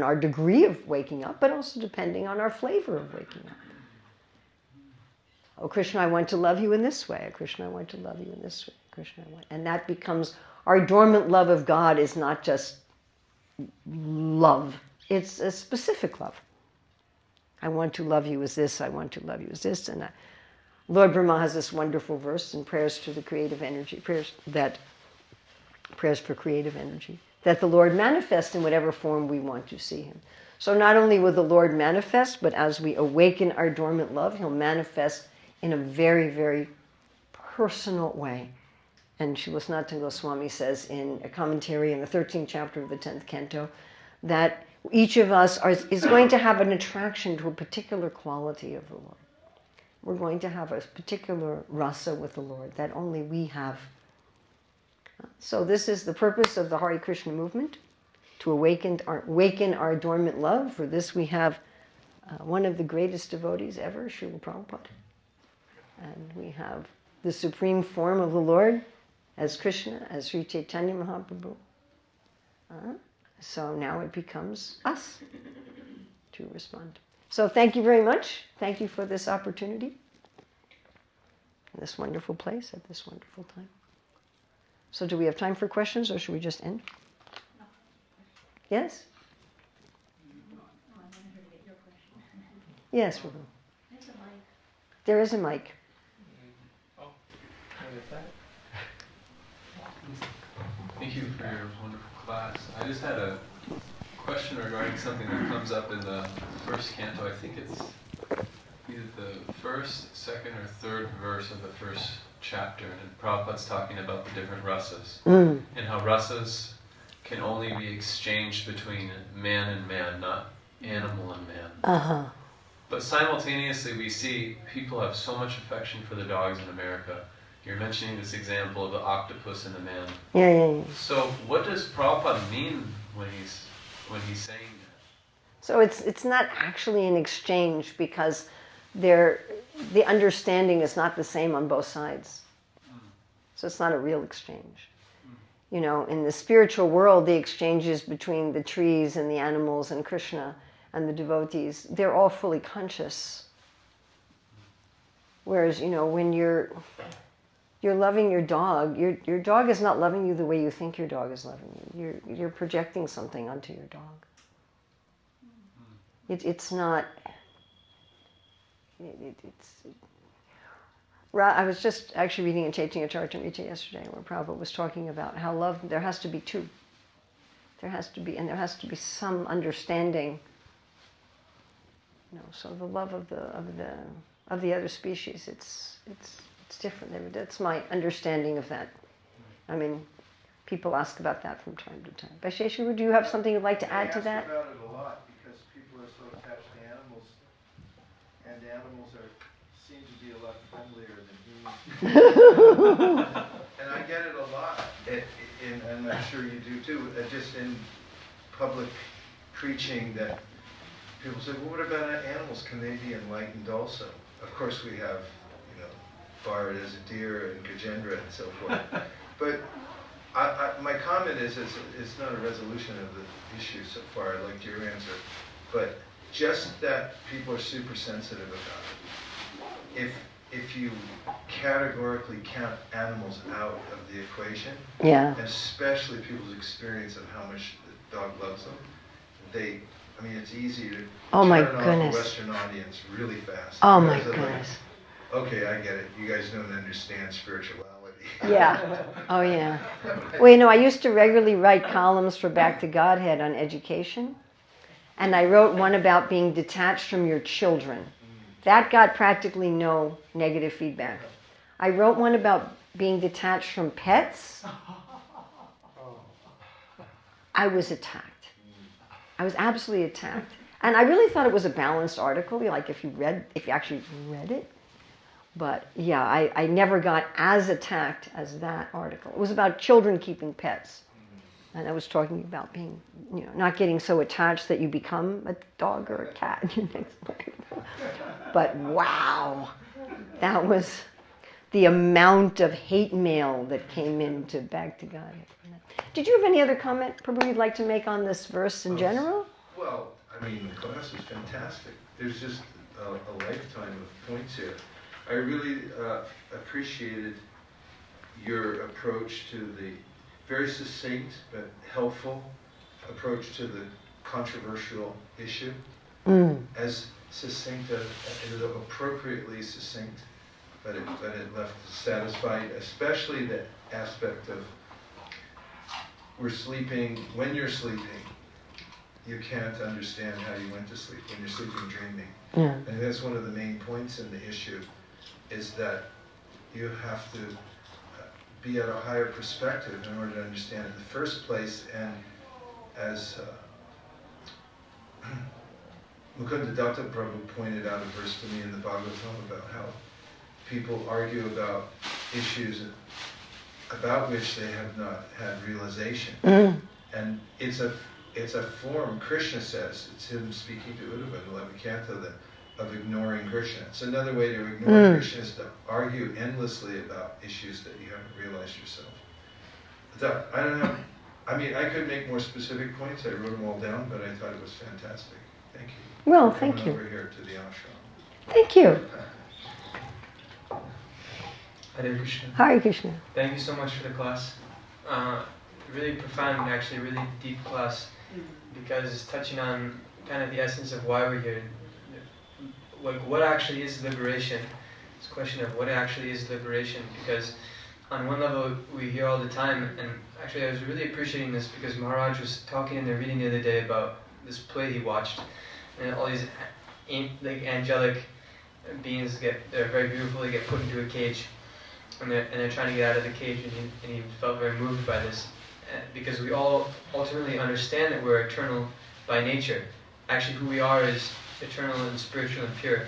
our degree of waking up, but also depending on our flavor of waking up. Oh, Krishna, I want to love you in this way. Oh, Krishna, I want to love you in this way. Krishna, I want... And that becomes... Our dormant love of God is not just love. It's a specific love. I want to love you as this. I want to love you as this. And Lord Brahma has this wonderful verse in prayers to the creative energy, prayers for creative energy, that the Lord manifest in whatever form we want to see him. So not only will the Lord manifest, but as we awaken our dormant love, he'll manifest in a very, very personal way. And Srila Sanatana Goswami says in a commentary in the 13th chapter of the 10th canto that each of us is going to have an attraction to a particular quality of the Lord. We're going to have a particular rasa with the Lord that only we have. So this is the purpose of the Hare Krishna movement, to awaken our dormant love. For this we have one of the greatest devotees ever, Srila Prabhupada. And we have the supreme form of the Lord as Krishna, as Sri Chaitanya Mahaprabhu. So now it becomes us to respond. So thank you very much. Thank you for this opportunity in this wonderful place at this wonderful time. So do we have time for questions, or should we just end? No. Yes? No, I wanted her to get your question. Yes, Ruben. There's a mic. There is a mic. Oh, is that? Thank you for your wonderful class. I just had a question regarding something that comes up in the first canto. I think it's either the first, second, or third verse of the first chapter, and Prabhupada's talking about the different rasas, and how rasas can only be exchanged between man and man, not animal and man. But simultaneously we see people have so much affection for the dogs in America. You're mentioning this example of the octopus and the man. Yeah. So what does Prabhupada mean when he's saying that? So it's not actually an exchange, because the understanding is not the same on both sides. So it's not a real exchange. You know, in the spiritual world, the exchanges between the trees and the animals and Krishna and the devotees, they're all fully conscious. Whereas, you know, when you're loving your dog is not loving you the way you think your dog is loving you. You're projecting something onto your dog. It's not. I was just actually reading in Chaitanya Charitamrita yesterday, where Prabhupada was talking about how love, there has to be two. There has to be some understanding. You know, so the love of the other species, it's different. That's my understanding of that. I mean, people ask about that from time to time. Vaisheshu, do you have something you'd like to add to that? I ask about it a lot, because people are so attached to animals, and animals seem to be a lot friendlier than humans. And I get it a lot, and I'm sure you do too, just in public preaching that people say, well, what about animals? Can they be enlightened also? Of course we have, Bharat as a deer and Gajendra and so forth. But my comment is it's not a resolution of the issue so far. I liked your answer. But just that people are super sensitive about it. If you categorically count animals out of the equation, Yeah. and especially people's experience of how much the dog loves them, it's easy to Oh my turn off goodness. a Western audience really fast. Oh my Because they're like, goodness. okay, I get it. You guys don't understand spirituality. Yeah. Oh yeah. Well, I used to regularly write columns for Back to Godhead on education. And I wrote one about being detached from your children. That got practically no negative feedback. I wrote one about being detached from pets. I was attacked. I was absolutely attacked. And I really thought it was a balanced article, like if you actually read it. But yeah, I never got as attacked as that article. It was about children keeping pets. And I was talking about being, not getting so attached that you become a dog or a cat in your next life. But wow, that was the amount of hate mail that came into Back to God. Did you have any other comment, Prabhu, you'd like to make on this verse in general? Well, the class was fantastic. There's just a lifetime of points here. I really appreciated your approach to the very succinct but helpful approach to the controversial issue. As succinct as it was, appropriately succinct, but it left satisfied, especially the aspect of when you're sleeping, you can't understand how you went to sleep when you're sleeping dreaming. Yeah. And that's one of the main points in the issue, is that you have to be at a higher perspective in order to understand it in the first place. And as Mukunda Datta Prabhu pointed out a verse to me in the Bhagavatam about how people argue about issues about which they have not had realization. And it's a form, Krishna says, it's him speaking to Uddhava in the 11th canto, of ignoring Krishna. It's another way to ignore Krishna is to argue endlessly about issues that you haven't realized yourself. I could make more specific points. I wrote them all down, but I thought it was fantastic. Thank you. Well, thank you. Over here to the ashram. Thank you. Hare Krishna. Hare Krishna. Thank you so much for the class. Really profound, actually, really deep class, because it's touching on kind of the essence of why we're here. Like, what actually is liberation? This question of what actually is liberation, because on one level we hear all the time, and actually I was really appreciating this because Maharaj was talking in the reading the other day about this play he watched, and all these angelic beings they're very beautiful, they get put into a cage, and they're trying to get out of the cage, and he felt very moved by this, because we all ultimately understand that we're eternal by nature. Actually, who we are is eternal and spiritual and pure,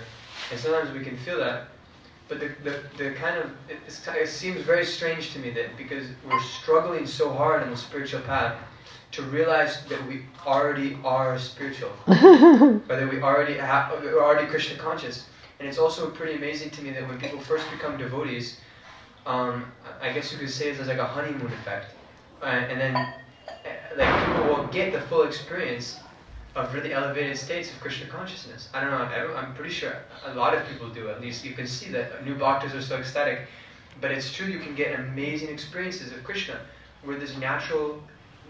and sometimes we can feel that, but the kind of it seems very strange to me that because we're struggling so hard on the spiritual path to realize that we already are spiritual, or that we're already Krishna conscious. And it's also pretty amazing to me that when people first become devotees, I guess you could say it's like a honeymoon effect, and then like people will get the full experience of really elevated states of Krishna consciousness. I don't know, I'm pretty sure a lot of people do. At least you can see that new bhaktas are so ecstatic, but it's true, you can get amazing experiences of Krishna where this natural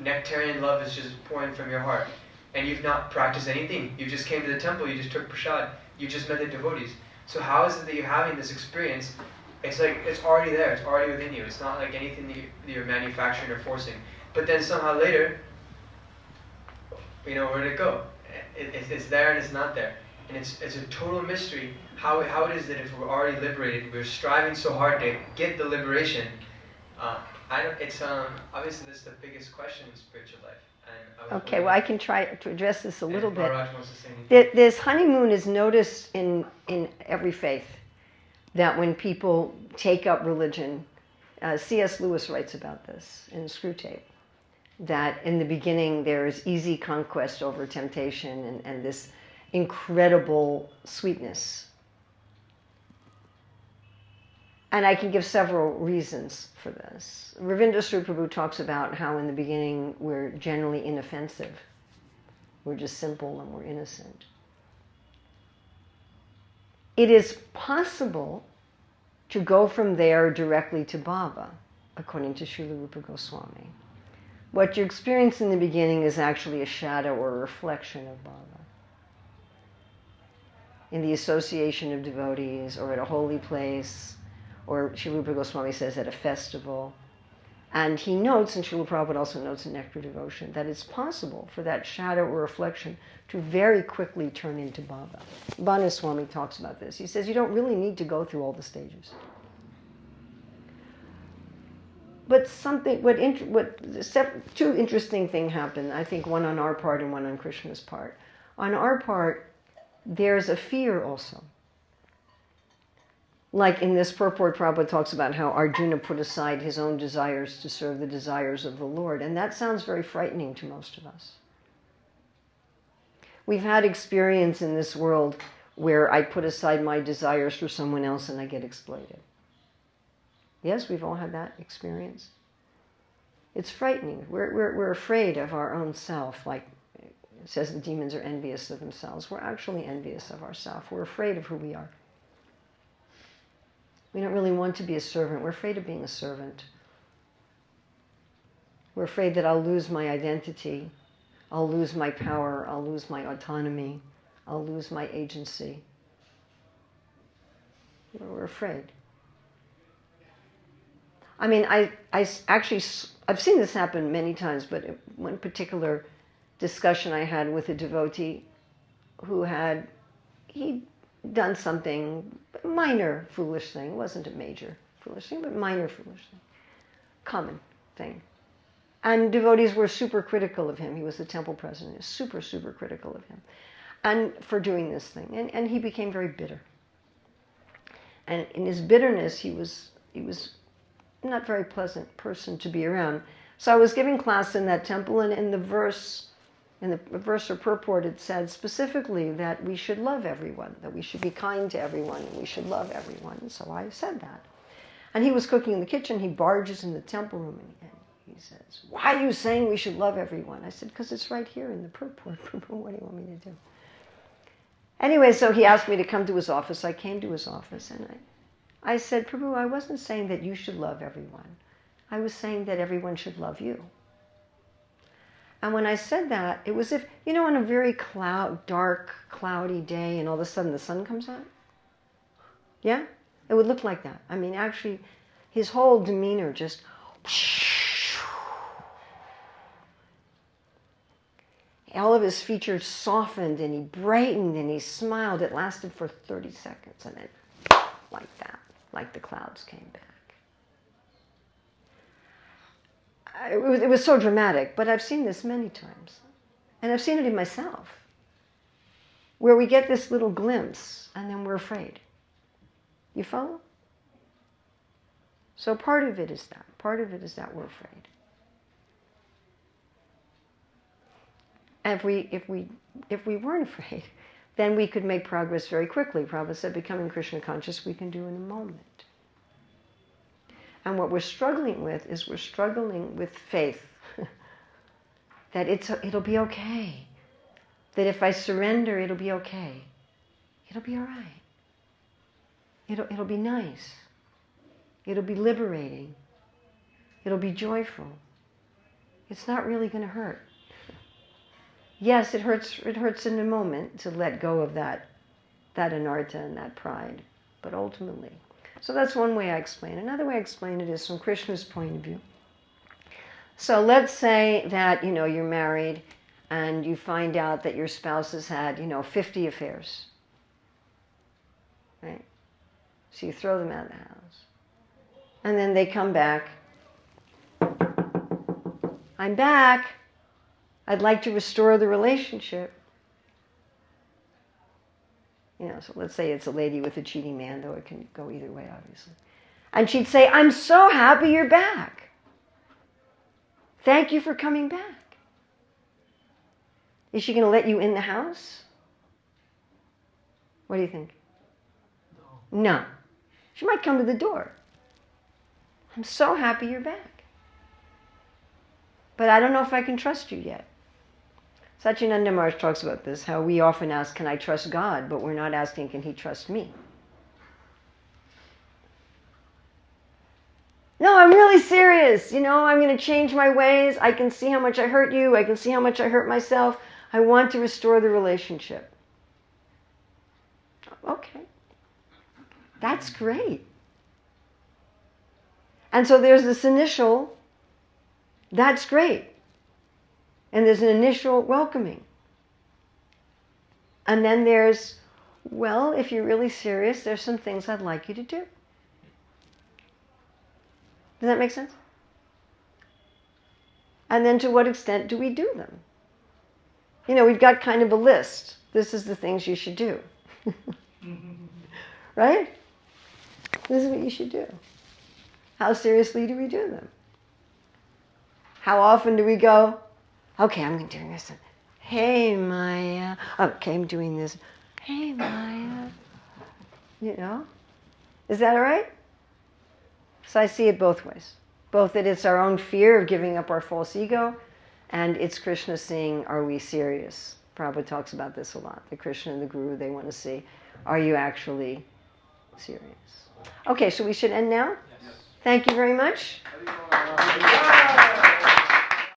nectarian love is just pouring from your heart, and you've not practiced anything. You just came to the temple, you just took prasad, you just met the devotees. So how is it that you're having this experience? It's like it's already there, it's already within you. It's not like anything that you're manufacturing or forcing. But then somehow later, where did it go? It's there and it's not there. And it's a total mystery how it is that if we're already liberated, we're striving so hard to get the liberation. Obviously this is the biggest question in spiritual life. Okay, well I can try to address this a little bit. Maharaj wants to say anything. This honeymoon is noticed in every faith, that when people take up religion, C.S. Lewis writes about this in Screwtape, that in the beginning there is easy conquest over temptation and this incredible sweetness. And I can give several reasons for this. Ravindra Sri Prabhu talks about how in the beginning we're generally inoffensive. We're just simple and we're innocent. It is possible to go from there directly to bhava, according to Srila Rupa Goswami. What you experience in the beginning is actually a shadow or a reflection of bhava. In the association of devotees, or at a holy place, or Srila Rupa Goswami says at a festival. And he notes, and Srila Prabhupada also notes in Nectar Devotion, that it's possible for that shadow or reflection to very quickly turn into bhava. Bhanu Swami talks about this. He says you don't really need to go through all the stages. But two interesting things happen. I think one on our part and one on Krishna's part. On our part, there's a fear also. Like in this purport, Prabhupada talks about how Arjuna put aside his own desires to serve the desires of the Lord. And that sounds very frightening to most of us. We've had experience in this world where I put aside my desires for someone else and I get exploited. Yes, we've all had that experience. It's frightening. We're afraid of our own self. Like it says the demons are envious of themselves. We're actually envious of ourselves. We're afraid of who we are. We don't really want to be a servant. We're afraid of being a servant. We're afraid that I'll lose my identity. I'll lose my power. I'll lose my autonomy. I'll lose my agency. We're afraid. I mean, I've seen this happen many times, but one particular discussion I had with a devotee who he'd done something, minor foolish thing. It wasn't a major foolish thing, but minor foolish thing. Common thing. And devotees were super critical of him. He was the temple president. Super, super critical of him. And for doing this thing. And he became very bitter. And in his bitterness, he was not a very pleasant person to be around. So I was giving class in that temple, and in the verse or purport, it said specifically that we should love everyone, that we should be kind to everyone, and we should love everyone. And so I said that. And he was cooking in the kitchen. He barges in the temple room, and he says, "Why are you saying we should love everyone?" I said, "Because it's right here in the purport. What do you want me to do?" Anyway, so he asked me to come to his office. I came to his office, and I said, "Prabhu, I wasn't saying that you should love everyone. I was saying that everyone should love you." And when I said that, it was if, on a very dark, cloudy day, and all of a sudden the sun comes out. Yeah? It would look like that. I mean, actually, his whole demeanor just... All of his features softened, and he brightened, and he smiled. It lasted for 30 seconds, and then like that, like the clouds came back. It was so dramatic, but I've seen this many times. And I've seen it in myself, where we get this little glimpse, and then we're afraid. You follow? So part of it is that. Part of it is that we're afraid. And if we weren't afraid, then we could make progress very quickly. Prabhupada said, becoming Krishna conscious we can do in a moment. And what we're struggling with is we're struggling with faith. That it'll be okay. That if I surrender, it'll be okay. It'll be all right. It'll be nice. It'll be liberating. It'll be joyful. It's not really going to hurt. Yes, it hurts in a moment to let go of that anartha and that pride. But ultimately. So that's one way I explain it. Another way I explain it is from Krishna's point of view. So let's say that, you're married and you find out that your spouse has had, 50 affairs. Right? So you throw them out of the house. And then they come back. I'm back. I'd like to restore the relationship. So let's say it's a lady with a cheating man, though it can go either way, obviously. And she'd say, "I'm so happy you're back." Thank you for coming back. Is she going to let you in the house? What do you think? No. She might come to the door. I'm so happy you're back. But I don't know if I can trust you yet. Satchidananda Maharaj talks about this, how we often ask, can I trust God? But we're not asking, can he trust me? No, I'm really serious. I'm going to change my ways. I can see how much I hurt you. I can see how much I hurt myself. I want to restore the relationship. Okay. That's great. And so there's this initial, that's great. And there's an initial welcoming. And then there's, well, if you're really serious, there's some things I'd like you to do. Does that make sense? And then to what extent do we do them? We've got kind of a list. This is the things you should do. Right? This is what you should do. How seriously do we do them? How often do we go, okay, I'm doing this. Hey, Maya. Okay, I'm doing this. Hey, Maya. Is that all right? So I see it both ways. Both that it's our own fear of giving up our false ego, and it's Krishna seeing, are we serious? Prabhupada talks about this a lot. The Krishna and the Guru, they want to see, are you actually serious? Okay, so we should end now? Yes. Thank you very much.